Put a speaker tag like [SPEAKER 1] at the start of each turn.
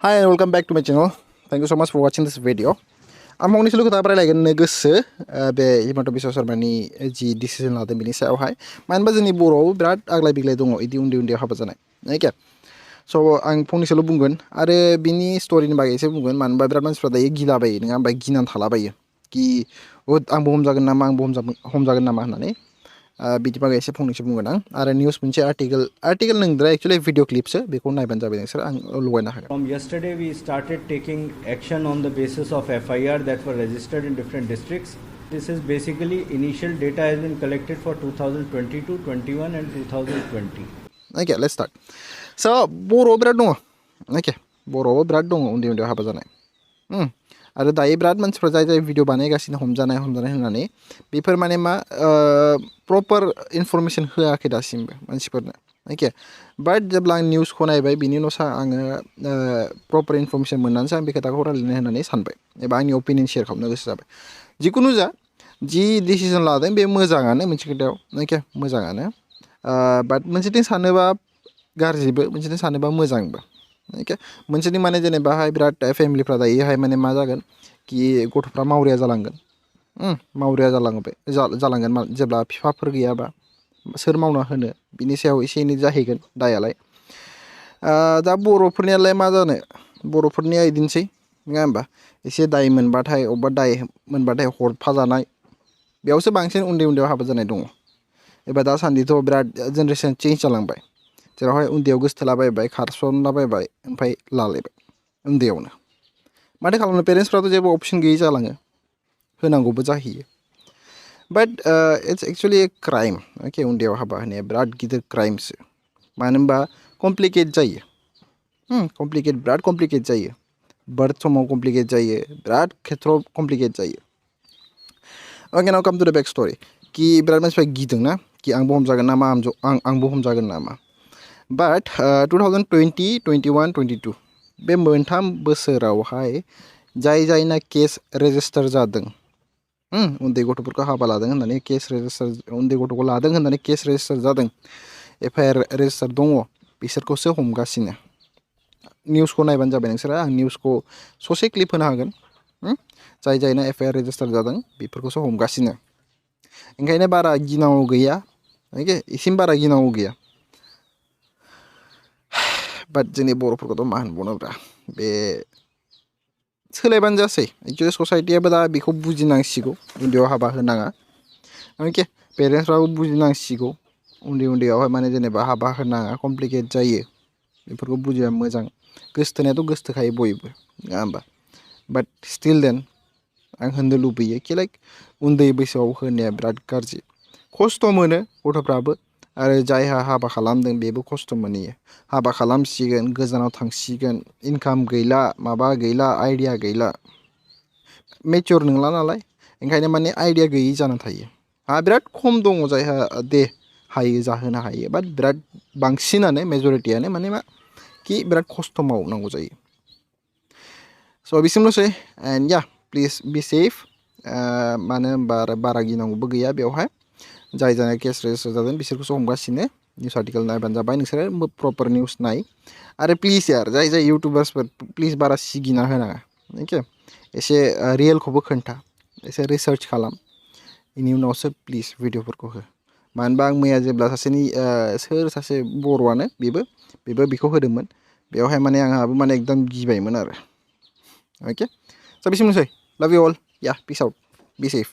[SPEAKER 1] Hi and welcome back to my channel. Thank you so much for watching this video. I'm going to look at the gosse be himanto bisa sarmani ji decision laden bini sayaवहाय मानोबा जोंनि बर'आव बिराद आग्लाय बिग्लाय दङ इदि उन्दै उन्दै हाबा जानाय ओके स' आं फंनैसोल' बुंगोन आरो बिनि स्ट'रिनि बागै एसे बुंगोन मानोबा बिराद मानसिफ्रा दायो गिलाबायो नङा होमबा गिनानै थालाबायो कि आंबो हमजागोन नामा आंबो हमजागोन नामा होननानै बिदि बागै एसे फंनैसो बुंगोन आं आरो निउस मोनसे आर्टिकल नोंद्रा एक्चुअली भिडिअ क्लिपसो बेखौ नायबानो जाबाय नोंसोर आं लगायनो हागोन.
[SPEAKER 2] From yesterday we started taking action on the basis of FIR that were registered in different districts. This is basically initial data has been collected for 2022, 21 and 2020.
[SPEAKER 1] Okay, let's start. So बर'आव बिराद दङ. Okay, बर'आव बिराद दङ उन्दै उन्दै हाबा जानाय. आरो दायो बिराद मानसिफ्रा जाय भिडिअ बानायगासिनो हमजानाय होननानै बेफोर माने मा प्रपार इनफरमेसन होआखै दासिमबो मानसिफोरनो ओके बाट जेब्ला आं निउसखौ नायबाय बिनि उनावसो आङो प्रपार इनफरमेसन मोननानैसो आं बे खोथाखौ रायलायनो होननानै सानबाय एबा आंनि अपिनियन शेयार खालामनो गोसो जाबाय जिखुनु जा जि डिसिजन लादों बे मोजाङानो मोनसे खोथायाव ओके मोजाङानो बाट मोनसेथिं सानोबा गाज्रिबो मोनसेथिं सानोबा मोजांबो ओके मोनसेथिं माने जेनेबाहाय बिराद फेमिलिफ्रा दायोहाय माने मा जागोन कि गथ'फ्रा मावरिया जालांगोन मावरिया जालांगोन जेब्ला बिफाफोर गैयाबा सोर मावना होनो बिनि सायाव एसे एनै जाहैगोन दायालाय दा बर'फोरनियालाय मा जानो बर'फोरनिया इदिनोसै नङा होमबा एसे दाय मोनबाथाय अबेबा दाय मोनबाथाय हरफाजानाय बेयावसो बांसिन उन्दै उन्दैयाव हाबा जानाय दङ एबा दासान्दिथ' बिराद जेनेरेसन चेन्ज जालांबाय जेरावहाय उन्दैयाव गोसथोलाबायबाय खारसनलाबायबाय ओमफ्राय लालायबाय उन्दैयावनो माथो खालामनो पेरेन्टसफ्राथ' जेबो अपसन गैयै जालाङो होनांगौबो जाहैयो बाट it's actually a crime okay उन्दैयाव हाबा होनाया बिराद गिदिर क्राइमसो मानो होनबा कमप्लिकेट जायो बिराद कमप्लिकेट जायो बार्थ समाव कमप्लिकेट जायो बिराद खेथ्रआव कमप्लिकेट जायो ओके नाउ कम टु द बेक स्ट'रि कि बिराद मानसिफ्रा गिदोंना कि आंबो हमजागोन नामा आंबो हमजागोन नामा बाट 2020, 21, 22 बे मोनथाम बोसोरावहाय जायना केस रेजिस्टार जादों उन्दै गथ'फोरखौ हाबा लादों होननानै केस रेजिस्टार उन्दै गथ'खौ लादों होननानै केस रेजिस्टार जादों FIR रेजिस्टार दङ बिसोरखौसो हमगासिनो निउसखौ नायबानो जाबाय नोंसोरो आं निउसखौ ससे क्लिप होनो हागोन जायना FIR रेजिस्टार जादों बेफोरखौसो हमगासिनो ओंखायनो बारा गिनांगौ गैया ओके एसेम बारा गिनांगौ गैया बाट जोंनि बर'फोरखौथ' मा होनबावनोब्रा बे सोलायबानो जासै एक्चुअलि ससाइटियाबो दा बेखौ बुजिनांसिगौ उन्दैयाव हाबा होनाङा ओके पेरेन्टसफ्राबो बुजिनांसिगौ उन्दैयावहाय माने जेनेबा हाबा होनाङा कमप्लिकेट जायो बेफोरखौ बुजिबा मोजां गोसथोनायाथ' गोसथोखायो बयबो नङा होमबा बाट स्टिल देन आं होननो लुबैयो कि लाइक उन्दै बैसोआव होनाया बिराद गाज्रि खस्थ' मोनो गथ'फ्राबो आरो जायहा हाबा खालामदों बेबो खस्थ' मोनहैयो हाबा खालामसिगोन गोजानाव थांसिगोन इनकाम गैला माबा गैला आइडिया गैला मेच्योर नंला नालाय ओंखायनो माने आइडिया गैयि जाना थायो बिराद खम दङ जायहा दे हायो जाहोनो हायो बाट बिराद बांसिनानो मेजरिटियानो माने मा कि बिराद खस्थ' मावनांगौ जायो स' बिसिमल'सै एन्ड या प्लिज बि सेफ मानो होनबा बारा गिनांगौबो गैया बेवहाय जायना केस रेजिस्टार जादों बिसोरखौसो हमगासिनो निउस आर्टिकेल नायबानो जाबाय नोंसोरो प्रपार निउस नाय आरो प्लिज यार जाय इउटुबार्सफोर प्लिज बारा सिगिना होनाङा ओके एसे रियेलखौबो खोन्था एसे रिसार्च खालाम बेनि उनावसो प्लिज भिडिअफोरखौ हो मानो होनबा आं मैया जेब्ला सोर सासे बर'आनो बेबो बेखौ होदोंमोन बेवहाय माने आंहाबो माने एकदम गिबायमोन आरो ओके स' बिसिमनोसै लाभ इउ अल या पिस आउट बि सेफ